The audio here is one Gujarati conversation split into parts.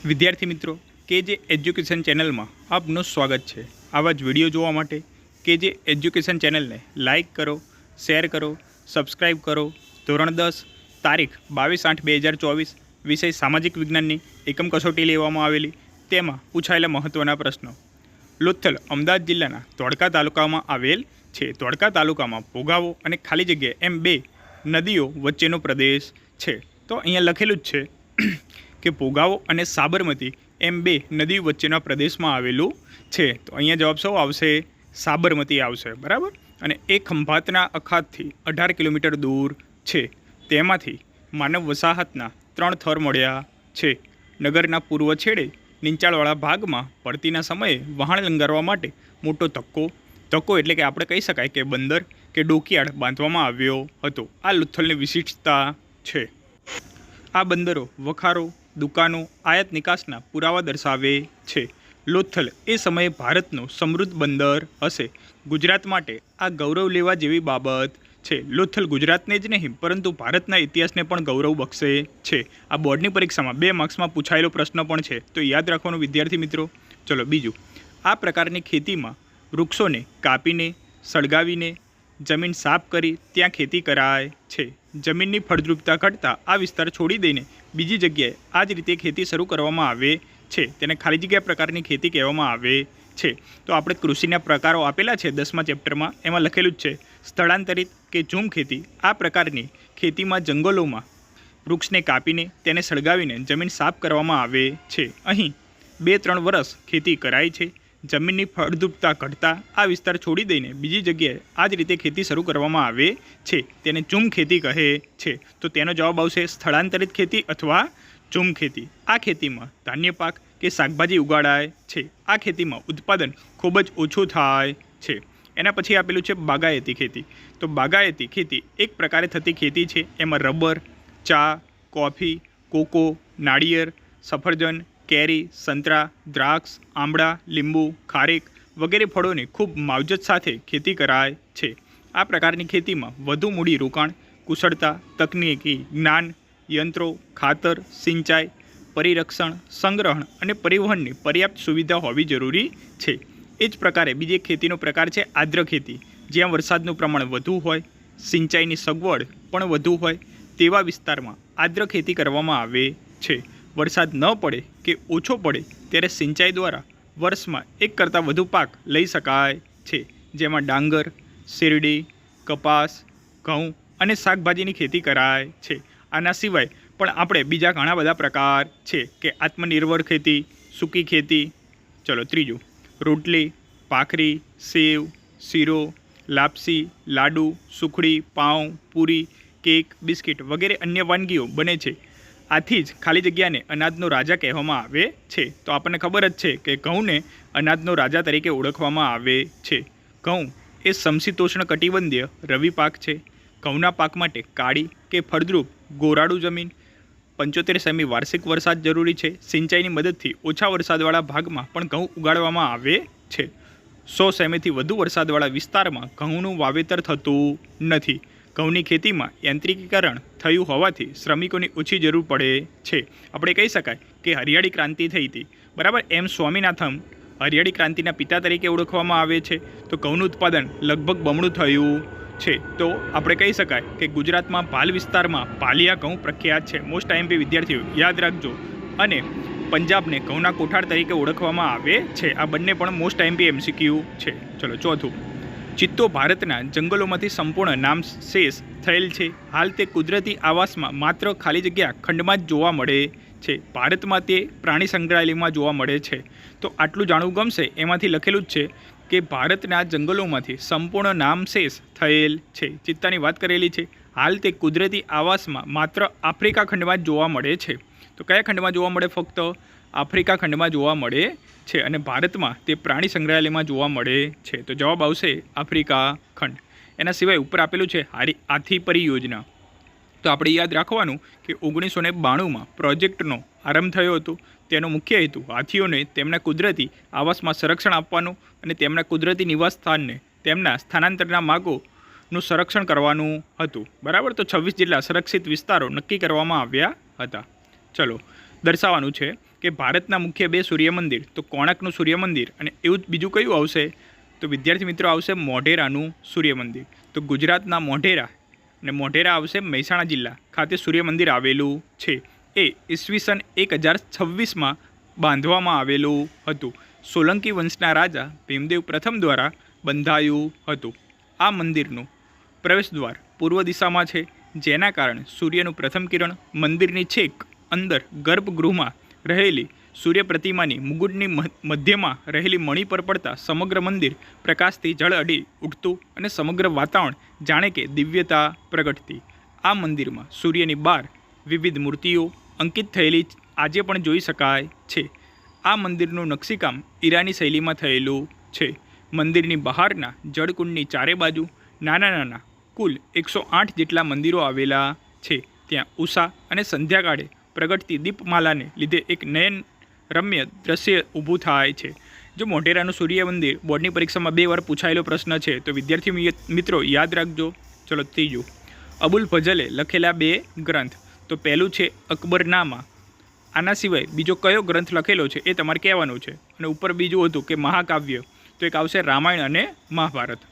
વિદ્યાર્થી મિત્રો કેજે એજ્યુકેશન ચેનલમાં આપનું સ્વાગત છે। આવા જ વિડીયો જોવા માટે કેજે એજ્યુકેશન ચેનલને લાઇક કરો, શેર કરો, સબસ્ક્રાઇબ કરો। ધોરણ 10 તારીખ 22/8/2024 વિષય સામાજિક વિજ્ઞાનની એકમ કસોટી લેવામાં આવેલી। તેમાં પૂછાયેલા મહત્ત્વના પ્રશ્નો। લોથલ અમદાવાદ જિલ્લાના ધોળકા તાલુકામાં આવેલ છે। ધોળકા તાલુકામાં ભોગાવો અને ખાલી જગ્યા એમ બે નદીઓ વચ્ચેનો પ્રદેશ છે। તો અહીંયા લખેલું જ છે કે ભોગાવો અને સાબરમતી એમ બે નદી વચ્ચેના પ્રદેશમાં આવેલું છે। તો અહીંયા જવાબ શું આવશે? સાબરમતી આવશે, બરાબર। અને એ ખંભાતના અખાતથી 18 કિલોમીટર દૂર છે। તેમાંથી માનવ વસાહતના 3 થર મળ્યા છે। નગરના પૂર્વ છેડે નીચાણવાળા ભાગમાં ભરતીના સમયે વહાણ લંગારવા માટે મોટો ધક્કો એટલે કે આપણે કહી શકાય કે બંદર કે ડોકિયાર્ડ બાંધવામાં આવ્યો હતો। આ લોથલની વિશિષ્ટતા છે। આ બંદરો વખારો, દુકાનો, આયાત નિકાસના પુરાવા દર્શાવે છે। લોથલ એ સમયે ભારતનું સમૃદ્ધ બંદર હશે। ગુજરાત માટે આ ગૌરવ લેવા જેવી બાબત છે। લોથલ ગુજરાતને જ નહીં પરંતુ ભારતના ઇતિહાસને પણ ગૌરવ બક્ષે છે। આ બોર્ડની પરીક્ષામાં 2 માર્ક્સમાં પૂછાયેલો પ્રશ્ન પણ છે, તો યાદ રાખવાનું વિદ્યાર્થી મિત્રો। ચલો બીજું, આ પ્રકારની ખેતીમાં વૃક્ષોને કાપીને, સળગાવીને, જમીન સાફ કરી ત્યાં ખેતી કરાય છે। જમીનની ફળદ્રુપતા ઘટતા આ વિસ્તાર છોડી દઈને બીજી જગ્યાએ આ જ રીતે ખેતી શરૂ કરવામાં આવે છે। તેને ખાલી જગ્યા પ્રકારની ખેતી કહેવામાં આવે છે। તો આપણે કૃષિના પ્રકારો આપેલા છે 10મા ચેપ્ટરમાં, એમાં લખેલું જ છે સ્થળાંતરિત કે ઝૂમ ખેતી। આ પ્રકારની ખેતીમાં જંગલોમાં વૃક્ષને કાપીને તેને સળગાવીને જમીન સાફ કરવામાં આવે છે। અહીં 2-3 વર્ષ ખેતી કરાય છે। જમીનની ફળદ્રુપતા ઘટતા આ વિસ્તાર છોડી દઈને બીજી જગ્યાએ આ જ રીતે ખેતી શરૂ કરવામાં આવે છે। તેને ઝૂમ ખેતી કહે છે। તો તેનો જવાબ આવશે સ્થળાંતરિત ખેતી અથવા ઝૂમ ખેતી। આ ખેતીમાં ધાન્ય પાક કે શાકભાજી ઉગાડાય છે। આ ખેતીમાં ઉત્પાદન ખૂબ જ ઓછું થાય છે। એના પછી આપેલું છે બાગાયતી ખેતી। તો બાગાયતી ખેતી એક પ્રકારે થતી ખેતી છે। એમાં રબર, ચા, કોફી, કોકો, નાળિયેર, સફરજન, કેરી, સંતરા, દ્રાક્ષ, આંબળા, લીંબુ, ખારેક વગેરે ફળોની ખૂબ માવજત સાથે ખેતી કરાય છે। આ પ્રકારની ખેતીમાં વધુ મૂડી રોકાણ, કુશળતા, તકનીકી જ્ઞાન, યંત્રો, ખાતર, સિંચાઈ, પરિરક્ષણ, સંગ્રહણ અને પરિવહનની પર્યાપ્ત સુવિધા હોવી જરૂરી છે। એ જ પ્રકારે બીજી એક ખેતીનો પ્રકાર છે આદ્ર ખેતી। જ્યાં વરસાદનું પ્રમાણ વધુ હોય, સિંચાઈની સગવડ પણ વધુ હોય તેવા વિસ્તારમાં આદ્ર ખેતી કરવામાં આવે છે। વરસાદ ન પડે કે ઓછો પડે ત્યારે સિંચાઈ દ્વારા વર્ષમાં એક કરતાં વધુ પાક લઈ શકાય છે। જેમાં ડાંગર, શેરડી, કપાસ, ઘઉં અને શાકભાજીની ખેતી કરાય છે। આના સિવાય પણ આપણે બીજા ઘણા બધા પ્રકાર છે કે આત્મનિર્ભર ખેતી, સૂકી ખેતી। ચલો ત્રીજું, રોટલી, ભાખરી, સેવ, શીરો, લાપસી, લાડુ, સુખડી, પાઉં, પૂરી, કેક, બિસ્કિટ વગેરે અન્ય વાનગીઓ બને છે। આથી જ ખાલી જગ્યાને અનાજનો રાજા કહેવામાં આવે છે। તો આપણને ખબર જ છે કે ઘઉંને અનાજનો રાજા તરીકે ઓળખવામાં આવે છે। ઘઉં એ સમશીતોષ્ણ કટિબંધીય રવિ પાક છે। ઘઉંના પાક માટે કાળી કે ફળદ્રુપ ગોરાડુ જમીન, 75 સેમી વાર્ષિક વરસાદ જરૂરી છે। સિંચાઈની મદદથી ઓછા વરસાદવાળા ભાગમાં પણ ઘઉં ઉગાડવામાં આવે છે। 100 સેમીથી વધુ વરસાદવાળા વિસ્તારમાં ઘઉંનું વાવેતર થતું નથી। ઘઉંની ખેતીમાં યાંત્રિકીકરણ થયું હોવાથી શ્રમિકોની ઓછી જરૂર પડે છે। આપણે કહી શકાય કે હરિયાળી ક્રાંતિ થઈ હતી, બરાબર। એમ સ્વામિનાથન હરિયાળી ક્રાંતિના પિતા તરીકે ઓળખવામાં આવે છે। તો ઘઉંનું ઉત્પાદન લગભગ બમણું થયું છે। તો આપણે કહી શકાય કે ગુજરાતમાં ભાલ વિસ્તારમાં ભાલિયા ઘઉં પ્રખ્યાત છે। મોસ્ટ આઈએમપી વિદ્યાર્થીઓ યાદ રાખજો। અને પંજાબને ઘઉંના કોઠાર તરીકે ઓળખવામાં આવે છે। આ બંને પણ મોસ્ટ આઈએમપી એમસીક્યુ છે। ચલો ચોથું, ચિત્તો ભારતના જંગલોમાંથી સંપૂર્ણ નામશેષ થયેલ છે। હાલ તે કુદરતી આવાસમાં માત્ર ખાલી જગ્યા ખંડમાં જ જોવા મળે છે। ભારતમાં તે પ્રાણી સંગ્રહાલયમાં જોવા મળે છે। તો આટલું જાણવું ગમશે। એમાંથી લખેલું જ છે કે ભારતના જંગલોમાંથી સંપૂર્ણ નામશેષ થયેલ છે। ચિત્તાની વાત કરેલી છે। હાલ તે કુદરતી આવાસમાં માત્ર આફ્રિકા ખંડમાં જ જોવા મળે છે। તો કયા ખંડમાં જોવા મળે? ફક્ત આફ્રિકા ખંડમાં જોવા મળે છે। અને ભારતમાં તે પ્રાણી સંગ્રહાલયમાં જોવા મળે છે। તો જવાબ આવશે આફ્રિકા ખંડ। એના સિવાય ઉપર આપેલું છે હાથી પરિયોજના। તો આપણે યાદ રાખવાનું કે 1992માં પ્રોજેક્ટનો આરંભ થયો હતો। તેનો મુખ્ય હેતુ હાથીઓને તેમના કુદરતી આવાસમાં સંરક્ષણ આપવાનું અને તેમના કુદરતી નિવાસ સ્થાનને તેમના સ્થાનાંતરના માર્ગોનું સંરક્ષણ કરવાનું હતું, બરાબર। તો 26 જેટલા સંરક્ષિત વિસ્તારો નક્કી કરવામાં આવ્યા હતા। ચલો દર્શાવવાનું છે કે ભારતના મુખ્ય 2 સૂર્યમંદિર તો કોણાર્કનું સૂર્યમંદિર અને એવું જ બીજું કયું આવશે તો વિદ્યાર્થી મિત્રો આવશે મોઢેરાનું સૂર્યમંદિર. તો ગુજરાતના મોઢેરા અને મોઢેરા આવશે મહેસાણા જિલ્લા ખાતે સૂર્યમંદિર આવેલું છે. એ ઈસવીસન 1026માં બાંધવામાં આવેલું હતું. સોલંકી વંશના રાજા ભીમદેવ પ્રથમ દ્વારા બંધાયું હતું. આ મંદિરનું પ્રવેશદ્વાર પૂર્વ દિશામાં છે, જેના કારણે સૂર્યનું પ્રથમ કિરણ મંદિરની છેક અંદર ગર્ભગૃહમાં રહેલી સૂર્ય પ્રતિમાની મુગુટની મધ્યમાં રહેલી મણી પર પડતા સમગ્ર મંદિર પ્રકાશથી જળ અડી ઉઠતું અને સમગ્ર વાતાવરણ જાણે કે દિવ્યતા પ્રગટતી. આ મંદિરમાં સૂર્યની 12 વિવિધ મૂર્તિઓ અંકિત થયેલી આજે પણ જોઈ શકાય છે. આ મંદિરનું નકશીકામ ઈરાની શૈલીમાં થયેલું છે. મંદિરની બહારના જળકુંડની ચારે બાજુ નાના નાના કુલ 108 જેટલા મંદિરો આવેલા છે. ત્યાં ઉષા અને સંધ્યાકાળે પ્રગટતી દીપમાલાને લીધે એક નયન રમ્ય દ્રશ્ય ઊભું થાય છે. જો મોઢેરાનું સૂર્ય મંદિર બોર્ડની પરીક્ષામાં 2 વાર પૂછાયેલો પ્રશ્ન છે, તો વિદ્યાર્થી મિત્રો યાદ રાખજો. ચલો ત્રીજું, અબુલ ફઝલે લખેલા 2 ગ્રંથ. તો પહેલું છે અકબરનામા. આના સિવાય બીજો કયો ગ્રંથ લખેલો છે એ તમારે કહેવાનું છે. અને ઉપર બીજું હતું કે મહાકાવ્ય, તો એક આવશે રામાયણ અને મહાભારત.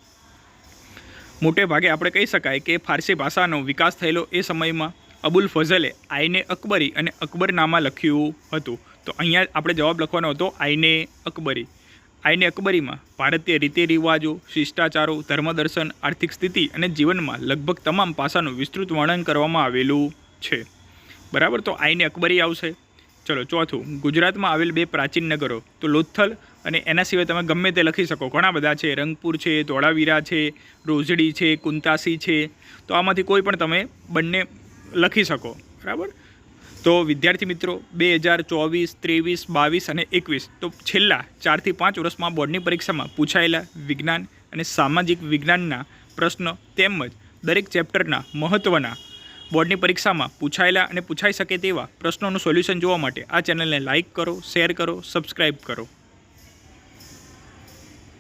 મોટે ભાગે આપણે કહી શકાય કે ફારસી ભાષાનો વિકાસ થયેલો એ સમયમાં અબુલ ફઝલે આઈને અકબરી અને અકબરનામા લખ્યું હતું. તો અહીંયા આપણે જવાબ લખવાનો હતો આઈને અકબરી. આઈને અકબરીમાં ભારતીય રીતિ રિવાજો, શિષ્ટાચારો, ધર્મદર્શન, આર્થિક સ્થિતિ અને જીવનમાં લગભગ તમામ પાસાનું વિસ્તૃત વર્ણન કરવામાં આવેલું છે. બરાબર, તો આઈને અકબરી આવશે. ચલો ચોથું, ગુજરાતમાં આવેલ 2 પ્રાચીન નગરો. તો લોથલ અને એના સિવાય તમે ગમે તે લખી શકો, ઘણા બધા છે. રંગપુર છે, ધોળાવીરા છે, રોજડી છે, કુંતાસી છે. તો આમાંથી કોઈ પણ તમે બંને લખી શકો. બરાબર. તો વિદ્યાર્થી મિત્રો 2024, 23, 22 અને 21 તો છેલ્લા 4 થી 5 વર્ષમાં બોર્ડની પરીક્ષામાં પૂછાયેલા વિજ્ઞાન અને સામાજિક વિજ્ઞાનના પ્રશ્નો તેમજ દરેક ચેપ્ટરના મહત્ત્વના બોર્ડની પરીક્ષામાં પૂછાયેલા અને પૂછાઈ શકે તેવા પ્રશ્નોનું સોલ્યુશન જોવા માટે આ ચેનલને લાઇક કરો, શેર કરો, સબસ્ક્રાઈબ કરો.